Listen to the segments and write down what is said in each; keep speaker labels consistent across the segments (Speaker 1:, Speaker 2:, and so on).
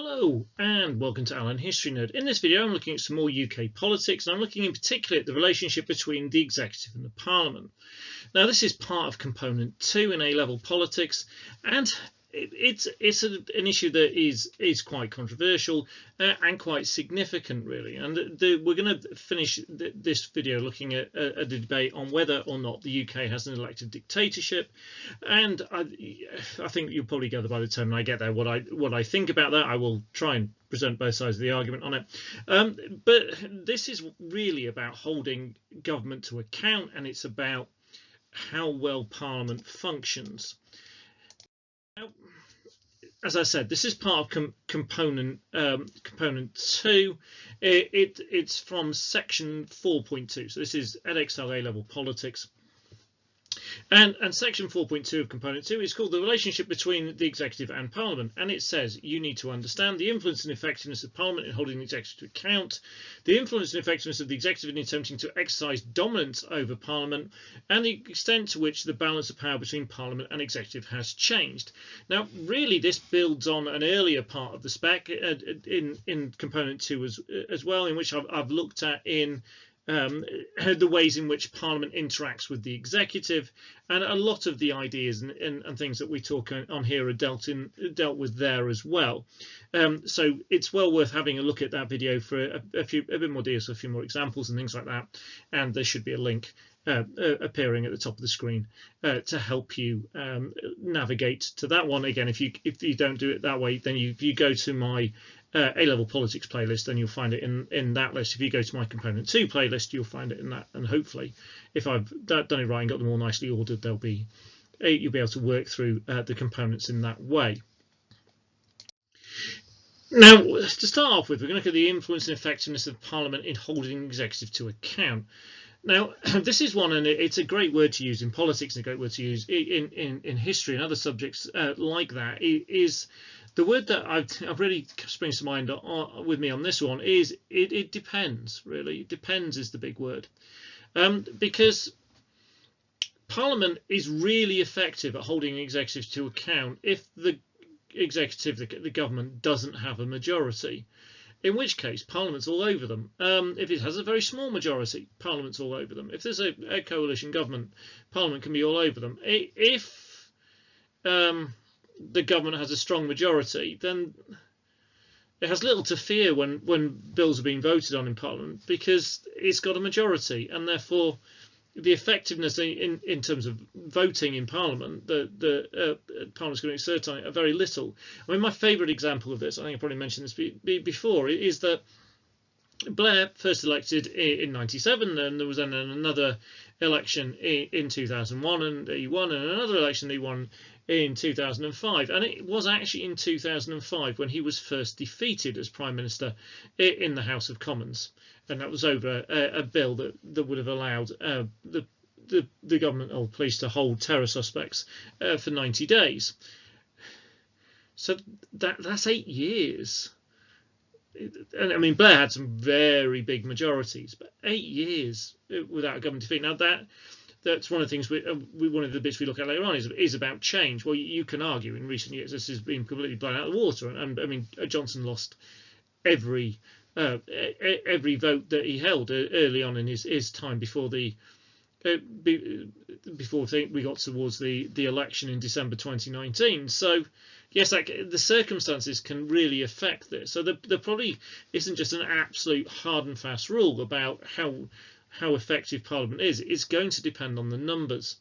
Speaker 1: Hello and welcome to Alan History Nerd. In this video I'm looking at some more UK politics, and I'm looking in particular at the relationship between the executive and the Parliament. Now this is part of component 2 in A-level politics, and it's an issue that is quite controversial and quite significant really, and we're going to finish this video looking at a debate on whether or not the UK has an elected dictatorship. And I think you'll probably gather by the time I get there what I think about that. I will try and present both sides of the argument on it, but this is really about holding government to account, and it's about how well Parliament functions. Now, as I said, this is part of component 2. It's from section 4.2. So this is EDEXCEL A-level politics. And section 4.2 of component 2 is called the relationship between the executive and Parliament, and it says you need to understand the influence and effectiveness of Parliament in holding the executive to account, the influence and effectiveness of the executive in attempting to exercise dominance over Parliament, and the extent to which the balance of power between Parliament and executive has changed. Now really this builds on an earlier part of the spec in component 2 as well, in which I've looked at in the ways in which Parliament interacts with the executive, and a lot of the ideas and things that we talk on here are dealt with there as well. So it's well worth having a look at that video for a bit more details, a few more examples and things like that. And there should be a link appearing at the top of the screen to help you navigate to that one. Again, if you don't do it that way, then if you go to my A-level politics playlist, then you'll find it in that list. If you go to my component 2 playlist, you'll find it in that, and hopefully if I've done it right and got them all nicely ordered, you'll be able to work through the components in that way. Now to start off with, we're going to look at the influence and effectiveness of Parliament in holding the executive to account. Now this is one, and it's a great word to use in politics and a great word to use in history and other subjects like that. It is the word that I've really springs to mind with me on this one is it depends. Really, it depends is the big word, because Parliament is really effective at holding the executive to account if the executive, the government, doesn't have a majority. In which case, Parliament's all over them. If it has a very small majority, Parliament's all over them. If there's a coalition government, Parliament can be all over them. If the government has a strong majority, then it has little to fear when bills are being voted on in Parliament, because it's got a majority, and therefore the effectiveness in terms of voting in Parliament, Parliament's going to exert on it, are very little. I mean, my favourite example of this, I think I probably mentioned this before, is that Blair first elected in '97, and there was then another election in 2001, and he won, and another election he won in 2005, and it was actually in 2005 when he was first defeated as Prime Minister in the House of Commons, and that was over a bill that would have allowed the government or police to hold terror suspects for 90 days. So that's 8 years. And I mean, Blair had some very big majorities, but 8 years without a government defeat. Now that's one of the things one of the bits we look at later on is about change. Well, you can argue in recent years this has been completely blown out of the water, and I mean Johnson lost every vote that he held early on in his time before we got towards the election in December 2019. So yes, the circumstances can really affect this. So there probably isn't just an absolute hard and fast rule about how effective Parliament is. It's going to depend on the numbers.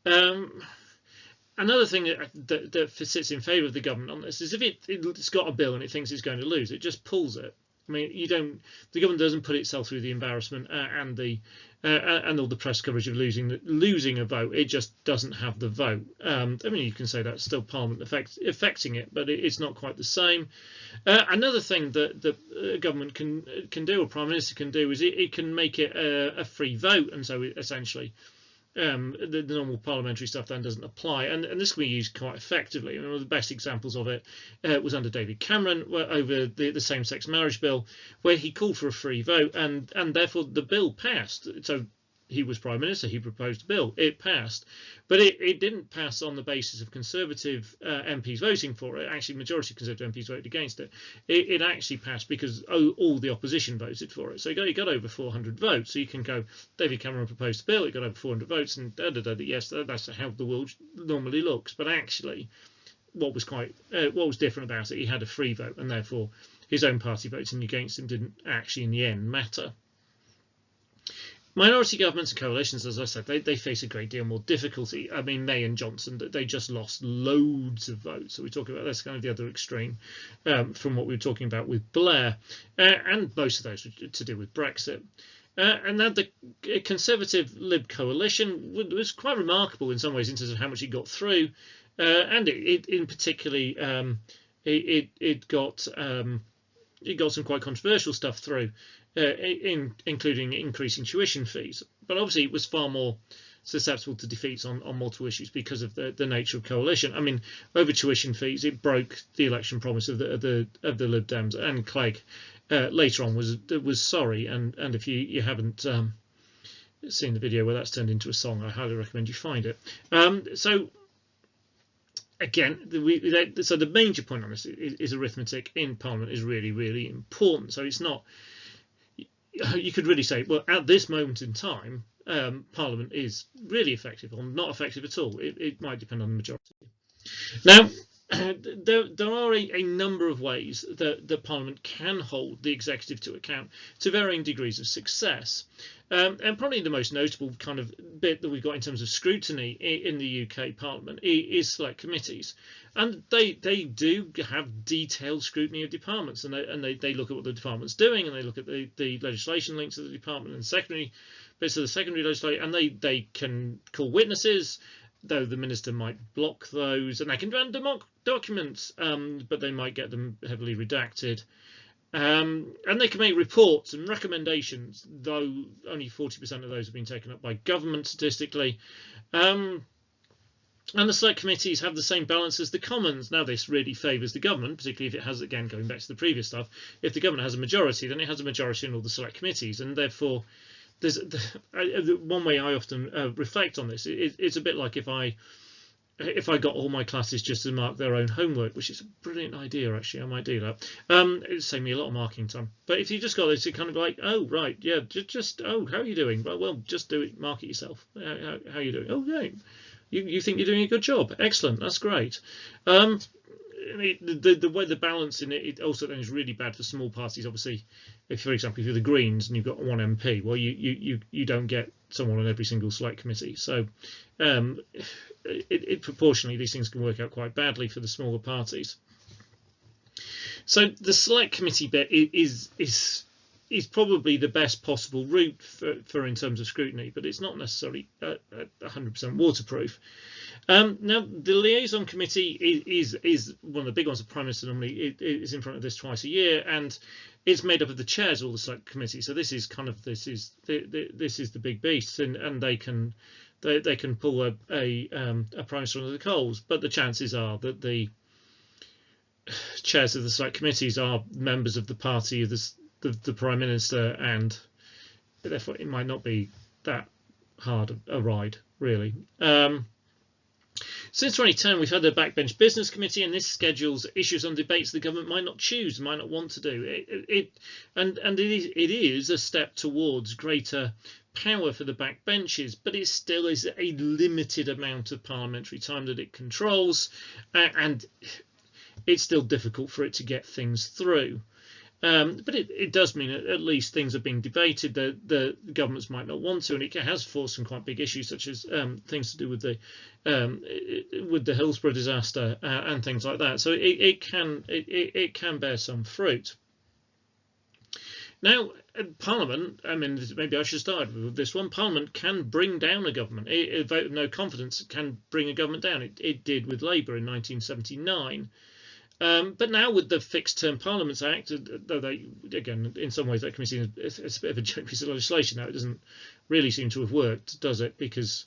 Speaker 1: Another thing that sits in favour of the government on this is if it's got a bill and it thinks it's going to lose, it just pulls it. I mean, the government doesn't put itself through the embarrassment and all the press coverage of losing a vote. It just doesn't have the vote. I mean, you can say that's still Parliament affecting it, but it's not quite the same. Another thing that the government can do, or Prime Minister can do, is it can make it a free vote, and so essentially the normal parliamentary stuff then doesn't apply, and this can be used quite effectively. And one of the best examples of it was under David Cameron over the same-sex marriage bill, where he called for a free vote, and therefore the bill passed. So he was Prime Minister, he proposed a bill, it passed, but it didn't pass on the basis of Conservative MPs voting for it. Actually, majority of Conservative MPs voted against it. It actually passed because all the opposition voted for it. So he got over 400 votes. So you can go, David Cameron proposed a bill, it got over 400 votes, and yes, that's how the world normally looks. But actually, what was different about it, he had a free vote, and therefore his own party voting against him didn't actually in the end matter. Minority governments and coalitions, as I said, they face a great deal more difficulty. I mean, May and Johnson, they just lost loads of votes. So we talk about that's kind of the other extreme from what we were talking about with Blair, and most of those were to do with Brexit. And then the Conservative Lib coalition was quite remarkable in some ways in terms of how much it got through, and it in particularly it got some quite controversial stuff through. Including increasing tuition fees, but obviously it was far more susceptible to defeats on multiple issues because of the nature of coalition. I mean, over tuition fees, it broke the election promise of the Lib Dems, and Clegg later on was sorry. And if you haven't seen the video where that's turned into a song, I highly recommend you find it. So again, so the major point on this is arithmetic in Parliament is really, really important. So it's not. You could really say, well, at this moment in time, Parliament is really effective or not effective at all. It might depend on the majority. Now, there are a number of ways that Parliament can hold the executive to account to varying degrees of success. And probably the most notable kind of bit that we've got in terms of scrutiny in the UK Parliament is select committees. And they do have detailed scrutiny of departments, and they look at what the department's doing, and they look at the legislation linked to the department and secondary bits of the secondary legislation, and they can call witnesses, though the minister might block those, and they can run documents, but they might get them heavily redacted. And they can make reports and recommendations, though only 40% of those have been taken up by government statistically. And the select committees have the same balance as the Commons. Now, this really favours the government, particularly if it has, again, going back to the previous stuff, if the government has a majority, then it has a majority in all the select committees, and therefore there's one way I often reflect on this. It's a bit like if I got all my classes just to mark their own homework, which is a brilliant idea, actually. I might do that. It'd save me a lot of marking time. But if you just got this, it's kind of like, oh, right, yeah, oh, how are you doing? Well, just do it, mark it yourself. How are you doing? Oh, yeah, you think you're doing a good job. Excellent, that's great. The way the balance in it also then is really bad for small parties. Obviously, if, for example, if you're the Greens and you've got one MP, well, you don't get someone on every single select committee. So proportionally, these things can work out quite badly for the smaller parties. So the select committee bit is probably the best possible route for in terms of scrutiny, but it's not necessarily 100% waterproof. Now, the Liaison Committee is one of the big ones. The Prime Minister normally is in front of this twice a year, and it's made up of the chairs of all the select committees. So this is the big beast, and they can pull a Prime Minister under the coals. But the chances are that the chairs of the select committees are members of the party of the Prime Minister, and therefore it might not be that hard a ride, really. Since 2010, we've had the Backbench Business Committee, and this schedules issues and debates the government might not choose, might not want to do. It is a step towards greater power for the backbenches, but it still is a limited amount of parliamentary time that it controls, and it's still difficult for it to get things through. But it does mean at least things are being debated. The governments might not want to, and it has forced some quite big issues, such as things to do with the Hillsborough disaster and things like that. So it can bear some fruit. Now, Parliament, I mean, maybe I should start with this one. Parliament can bring down a government. A vote of no confidence can bring a government down. It did with Labour in 1979. But now with the Fixed Term Parliaments Act, though they, again, in some ways that can be seen as it's a bit of a joke piece of legislation now, it doesn't really seem to have worked, does it? Because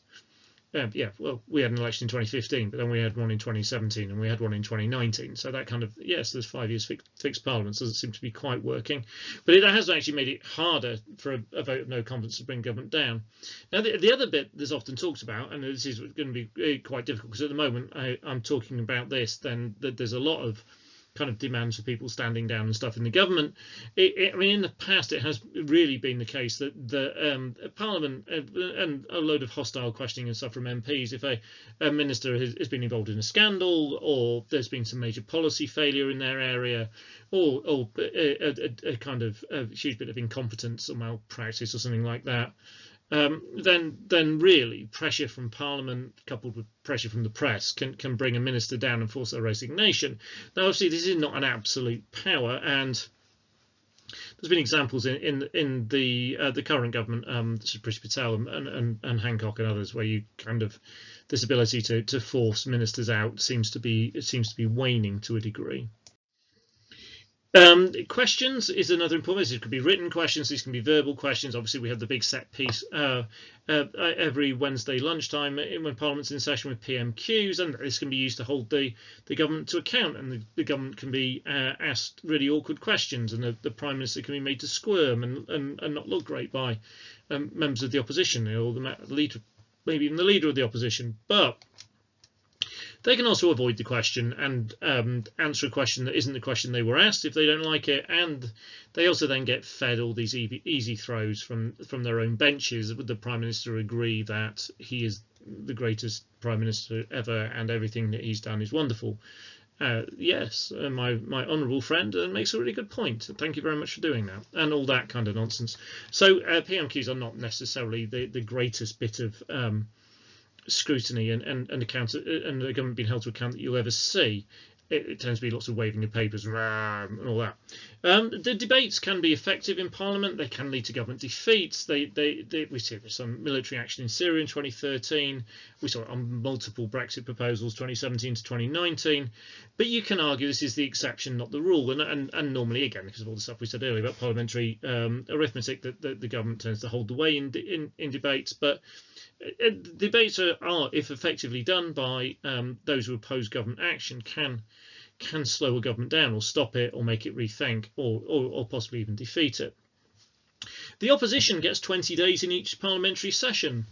Speaker 1: yeah, well, we had an election in 2015, but then we had one in 2017 and we had one in 2019. So that kind of, yes, there's 5 years fixed parliaments doesn't seem to be quite working, but it has actually made it harder for a vote of no confidence to bring government down. Now, the other bit that's often talked about, and this is going to be quite difficult because at the moment I'm talking about this, then there's a lot of kind of demands for people standing down and stuff in the government. I mean, in the past, it has really been the case that the Parliament and a load of hostile questioning and stuff from MPs, if a minister has been involved in a scandal, or there's been some major policy failure in their area, or a kind of a huge bit of incompetence or malpractice or something like that, then really pressure from Parliament coupled with pressure from the press can bring a minister down and force their resignation. Now, obviously, this is not an absolute power, and there's been examples in the current government, Priti Patel and Hancock and others, where you kind of this ability to force ministers out seems to be waning to a degree. Questions is another important. It could be written questions. These can be verbal questions. Obviously, we have the big set piece every Wednesday lunchtime when Parliament's in session with PMQs, and this can be used to hold the government to account. And the government can be asked really awkward questions, and the Prime Minister can be made to squirm and not look great by members of the opposition or the leader, maybe even the leader of the opposition. But they can also avoid the question and answer a question that isn't the question they were asked if they don't like it, and they also then get fed all these easy throws from their own benches. Would the Prime Minister agree that he is the greatest Prime Minister ever and everything that he's done is wonderful? Yes, my honourable friend makes a really good point. Thank you very much for doing that, and all that kind of nonsense. So PMQs are not necessarily the greatest bit of scrutiny and account and the government being held to account that you'll ever see. It tends to be lots of waving of papers and all that. The debates can be effective in Parliament. They can lead to government defeats. We see this on military action in Syria in 2013. We saw it on multiple Brexit proposals 2017 to 2019. But you can argue this is the exception, not the rule. And normally, again, because of all the stuff we said earlier about parliamentary arithmetic, that the government tends to hold the way in debates. But debates are, if effectively done by those who oppose government action, can slow a government down or stop it or make it rethink or possibly even defeat it. The opposition gets 20 days in each parliamentary session.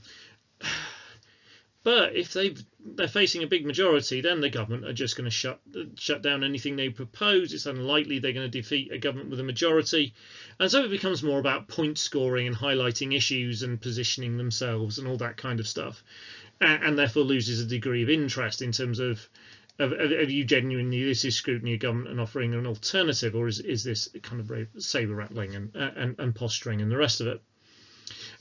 Speaker 1: But if they're facing a big majority, then the government are just going to shut down anything they propose. It's unlikely they're going to defeat a government with a majority. And so it becomes more about point scoring and highlighting issues and positioning themselves and all that kind of stuff. And therefore loses a degree of interest in terms of you genuinely, this is scrutiny of government and offering an alternative, or is this kind of sabre rattling and posturing and the rest of it.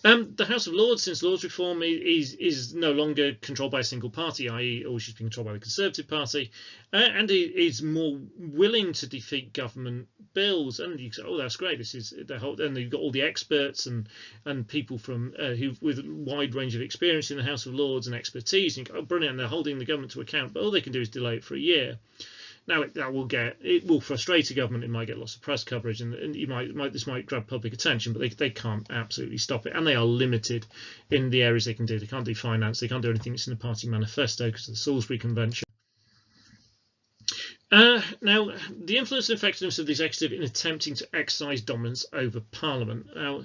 Speaker 1: The House of Lords, since Lords reform, is no longer controlled by a single party, i.e. always should be controlled by the Conservative Party, and is more willing to defeat government bills. And you say, oh, that's great. This is the whole. Then you've got all the experts and people from who with a wide range of experience in the House of Lords and expertise. And you go, oh, brilliant! And they're holding the government to account, but all they can do is delay it for a year. Now it will frustrate a government. It might get lots of press coverage, and this might grab public attention, but they can't absolutely stop it, and they are limited in the areas they can do. They can't do finance. They can't do anything that's in the party manifesto because of the Salisbury Convention. Now, the influence and effectiveness of the executive in attempting to exercise dominance over Parliament. Now,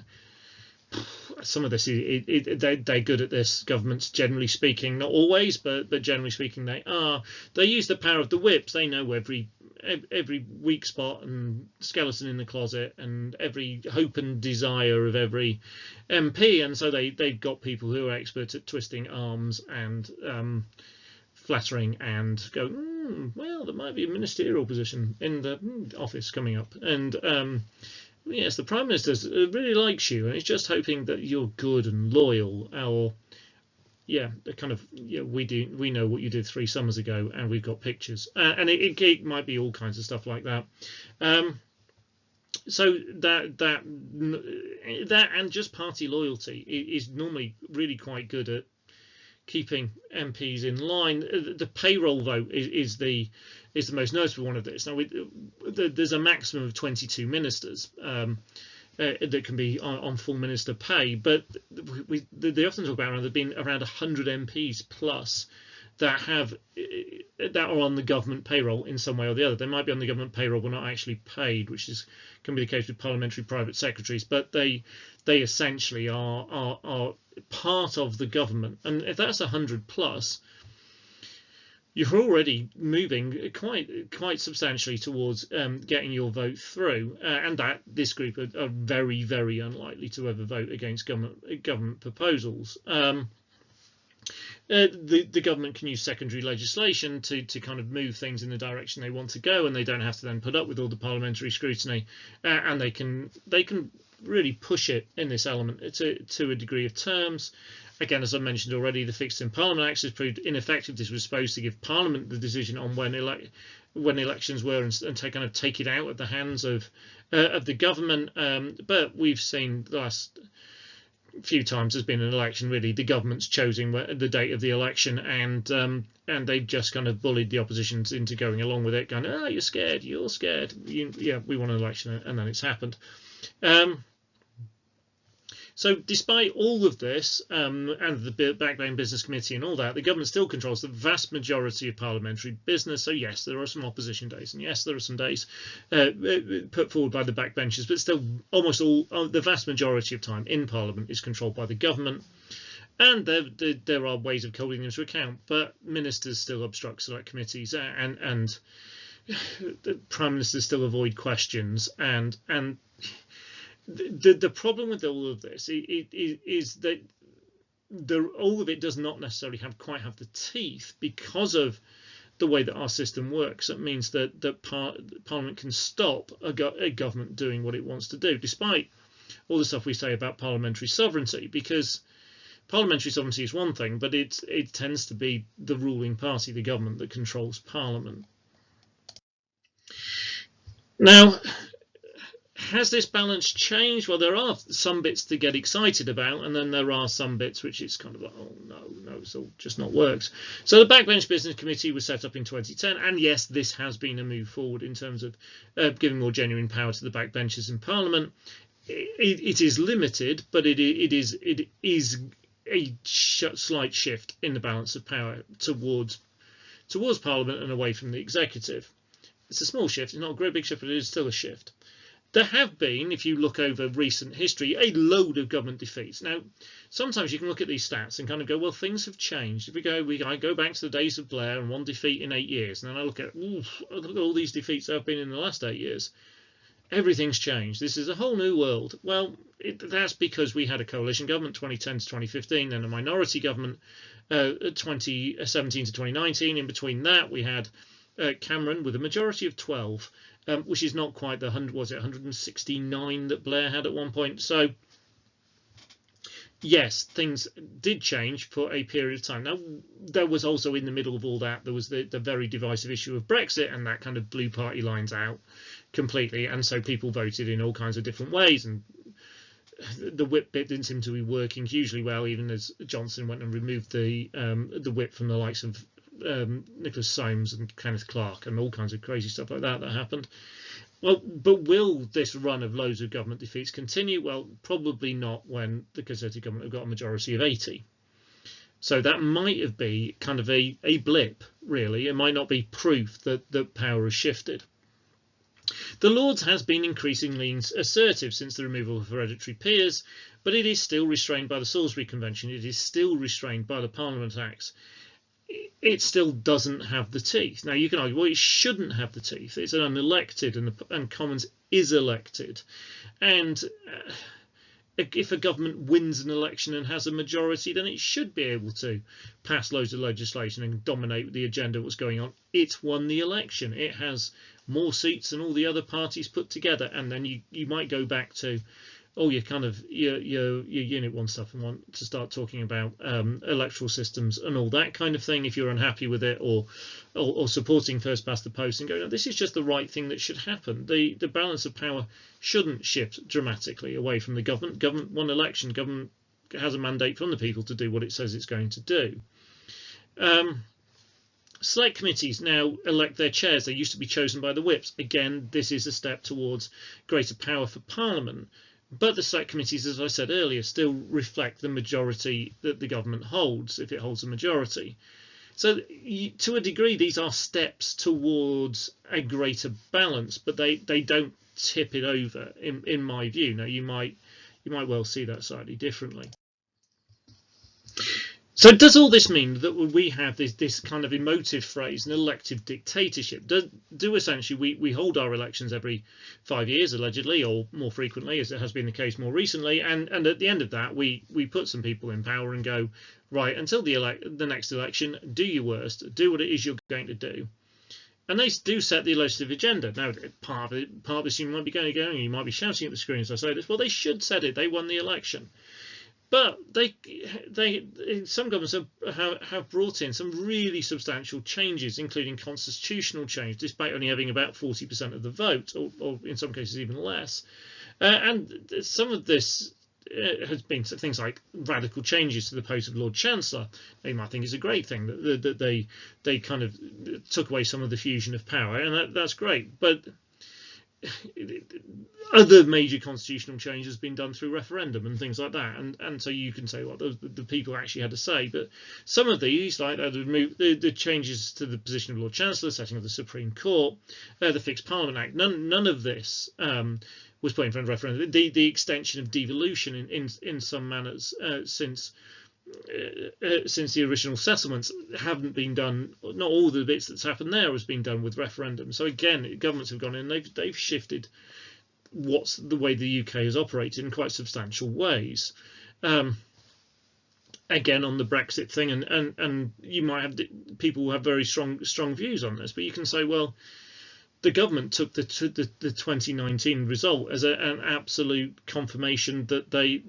Speaker 1: some of this they're good at this. Governments, generally speaking, not always, but generally speaking, they are. They use the power of the whips. They know every weak spot and skeleton in the closet and every hope and desire of every MP, and so they've got people who are experts at twisting arms and flattering and go, well, there might be a ministerial position in the office coming up, and yes, the Prime Minister really likes you and he's just hoping that you're good and loyal, or we know what you did 3 summers ago and we've got pictures, and it might be all kinds of stuff like that. So that and just party loyalty is normally really quite good at keeping MPs in line. The payroll vote is the most notable one of this. Now, there's a maximum of 22 ministers that can be on full minister pay, but they often talk about there being around 100 MPs plus that are on the government payroll in some way or the other. They might be on the government payroll but not actually paid, which can be the case with parliamentary private secretaries, but they essentially are part of the government. And if that's 100 plus, you're already moving quite substantially towards getting your vote through, and that this group are very, very unlikely to ever vote against government proposals. The government can use secondary legislation to kind of move things in the direction they want to go, and they don't have to then put up with all the parliamentary scrutiny, and they can really push it in this element to a degree of terms. Again, as I mentioned already, the Fixed in Parliament Act has proved ineffective. This was supposed to give Parliament the decision on when elections were and to take it out of the hands of the government. But we've seen the last few times there's been an election, really the government's choosing the date of the election, and they've just kind of bullied the opposition into going along with it, going, oh, you're scared, we want an election, and then it's happened. So despite all of this, and the Backbench Business Committee and all that, the government still controls the vast majority of parliamentary business. So yes, there are some opposition days, and yes, there are some days put forward by the backbenchers, but still almost the vast majority of time in Parliament is controlled by the government. And there are ways of holding them to account, but ministers still obstruct select committees, and the prime ministers still avoid questions, and the problem with all of this is that all of it does not necessarily quite have the teeth because of the way that our system works. It means that Parliament can stop a government doing what it wants to do, despite all the stuff we say about parliamentary sovereignty, because parliamentary sovereignty is one thing, but it tends to be the ruling party, the government, that controls Parliament. Now, has this balance changed? Well, there are some bits to get excited about, and then there are some bits which is kind of like, oh no, it's all just not works. So the Backbench Business Committee was set up in 2010, and yes, this has been a move forward in terms of giving more genuine power to the backbenchers in Parliament. It is limited, but it is a slight shift in the balance of power towards Parliament and away from the executive. It's a small shift, it's not a great big shift, but it is still a shift. There have been, if you look over recent history, a load of government defeats. Now, sometimes you can look at these stats and kind of go, well, things have changed. If I go back to the days of Blair and one defeat in 8 years, and then I look at all these defeats that have been in the last 8 years, everything's changed. This is a whole new world. Well, that's because we had a coalition government 2010 to 2015, then a minority government 2017 to 2019. In between that, we had Cameron with a majority of 12. Which is not quite the 169 that Blair had at one point. So yes, things did change for a period of time. Now, there was also in the middle of all that, there was the very divisive issue of Brexit, and that kind of blew party lines out completely. And so people voted in all kinds of different ways, and the whip bit didn't seem to be working hugely well, even as Johnson went and removed the whip from the likes of Nicholas Symes and Kenneth Clarke and all kinds of crazy stuff like that happened. Well, but will this run of loads of government defeats continue? Well, probably not when the Conservative government have got a majority of 80. So that might have been kind of a blip, really. It might not be proof that the power has shifted. The Lords has been increasingly assertive since the removal of hereditary peers, but it is still restrained by the Salisbury Convention. It is still restrained by the Parliament Acts. It still doesn't have the teeth. Now, you can argue, well, it shouldn't have the teeth. It's an unelected, and Commons is elected. And if a government wins an election and has a majority, then it should be able to pass loads of legislation and dominate the agenda of what's going on. It's won the election. It has more seats than all the other parties put together. And then you might go back to, oh, your Unit 1 stuff and want to start talking about electoral systems and all that kind of thing if you're unhappy with it, or supporting first past the post and go, no, this is just the right thing that should happen. The balance of power shouldn't shift dramatically away from the government. Government won election. Government has a mandate from the people to do what it says it's going to do. Select committees now elect their chairs. They used to be chosen by the whips. Again, this is a step towards greater power for Parliament. But the select committees, as I said earlier, still reflect the majority that the government holds, if it holds a majority. So to a degree, these are steps towards a greater balance, but they don't tip it over, in my view. Now, you might well see that slightly differently. So does all this mean that we have this kind of emotive phrase, an elected dictatorship? Do essentially we hold our elections every 5 years, allegedly, or more frequently, as it has been the case more recently, and at the end of that we put some people in power and go, right, until the next election, do your worst, do what it is you're going to do. And they do set the legislative agenda. Now, part of this you might be going, you might be shouting at the screen as I say this, well, they should set it, they won the election. But some governments have brought in some really substantial changes, including constitutional change, despite only having about 40% of the vote, or in some cases even less. And some of this has been things like radical changes to the post of Lord Chancellor. They might think is a great thing that they kind of took away some of the fusion of power, and that's great. But other major constitutional change has been done through referendum and things like that, and so you can say, well, the people actually had a say. But some of these, like the changes to the position of Lord Chancellor, setting of the Supreme Court, the Fixed Parliament Act, none of this was put in front of referendum. The extension of devolution in some manners since the original settlements haven't been done. Not all the bits that's happened there has been done with referendum. So again, governments have gone in, they've shifted what's the way the UK has operated in quite substantial ways. Again, on the Brexit thing, and you might have people who have very strong views on this, but you can say, well, the government took the 2019 result as an absolute confirmation that they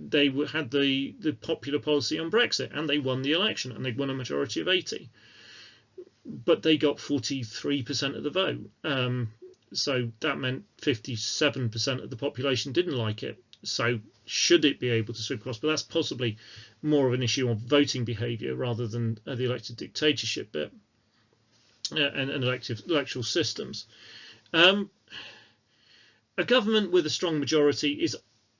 Speaker 1: had the popular policy on Brexit, and they won the election, and they won a majority of 80. But they got 43% of the vote. So that meant 57% of the population didn't like it. So should it be able to sweep across? But that's possibly more of an issue of voting behaviour rather than the elected dictatorship bit and electoral systems. A government with a strong majority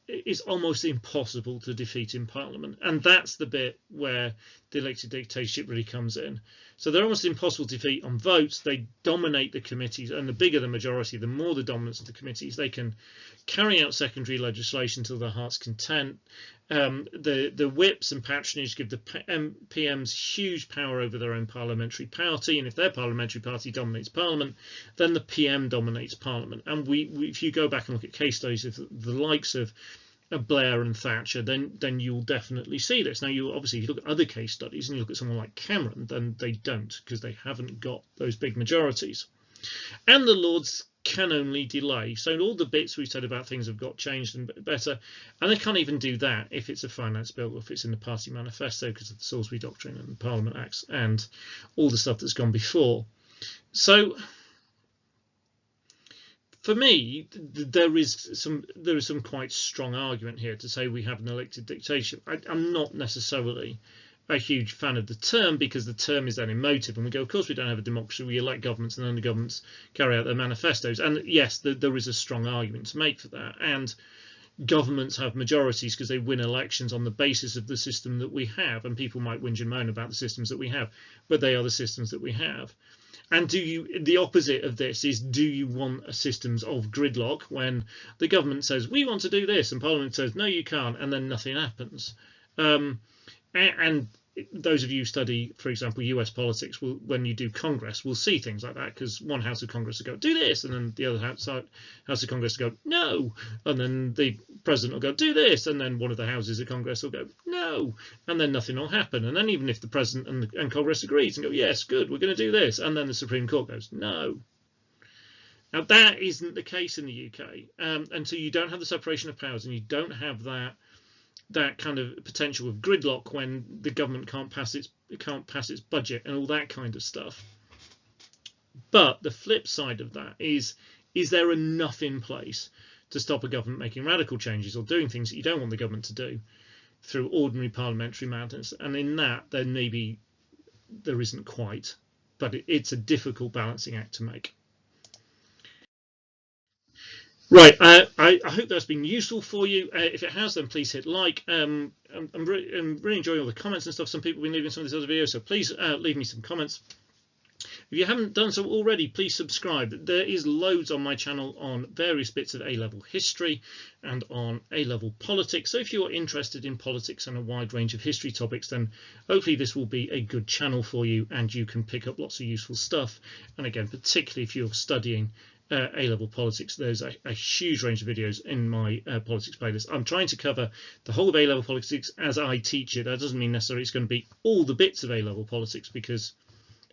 Speaker 1: is almost impossible to defeat in Parliament, and that's the bit where the elected dictatorship really comes in. So they're almost impossible to defeat on votes. They dominate the committees, and the bigger the majority, the more the dominance of the committees. They can carry out secondary legislation to their heart's content. The whips and patronage give the PMs huge power over their own parliamentary party, and if their parliamentary party dominates Parliament, then the PM dominates Parliament. And if you go back and look at case studies of the likes of Blair and Thatcher, then you'll definitely see this. Now, obviously, if you look at other case studies and you look at someone like Cameron, then they don't, because they haven't got those big majorities. And the Lords can only delay. So all the bits we've said about things have got changed and better, and they can't even do that if it's a finance bill or if it's in the party manifesto, because of the Salisbury Doctrine and the Parliament Acts and all the stuff that's gone before. So for me, there is some quite strong argument here to say we have an elected dictatorship. I'm not necessarily a huge fan of the term, because the term is then emotive, and we go, of course we don't have a democracy, we elect governments and then the governments carry out their manifestos. And yes, there is a strong argument to make for that, and governments have majorities because they win elections on the basis of the system that we have, and people might whinge and moan about the systems that we have, but they are the systems that we have. And the opposite of this is, do you want a systems of gridlock when the government says we want to do this and Parliament says no you can't, and then nothing happens? And those of you who study, for example, US politics, when you do Congress, will see things like that, because one House of Congress will go, do this, and then the other House of Congress will go, no, and then the President will go, do this, and then one of the Houses of Congress will go, no, and then nothing will happen. And then even if the President and Congress agrees and go, yes, good, we're going to do this, and then the Supreme Court goes, no. Now, that isn't the case in the UK, and so you don't have the separation of powers, and you don't have that kind of potential of gridlock when the government can't pass its budget and all that kind of stuff. But the flip side of that is there enough in place to stop a government making radical changes or doing things that you don't want the government to do through ordinary parliamentary matters? And in that, then maybe there isn't quite, but it's a difficult balancing act to make. Right, I hope that's been useful for you. If it has, then please hit like. I'm really enjoying all the comments and stuff. Some people have been leaving some of these other videos, so please leave me some comments. If you haven't done so already, please subscribe. There is loads on my channel on various bits of A-level history and on A-level politics. So if you're interested in politics and a wide range of history topics, then hopefully this will be a good channel for you and you can pick up lots of useful stuff. And again, particularly if you're studying A-level politics, there's a huge range of videos in my politics playlist. I'm trying to cover the whole of A-level politics as I teach it. That doesn't mean necessarily it's going to be all the bits of A-level politics, because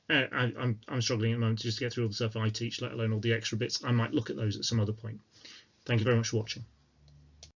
Speaker 1: I'm struggling at the moment just to get through all the stuff I teach, let alone all the extra bits. I might look at those at some other point. Thank you very much for watching.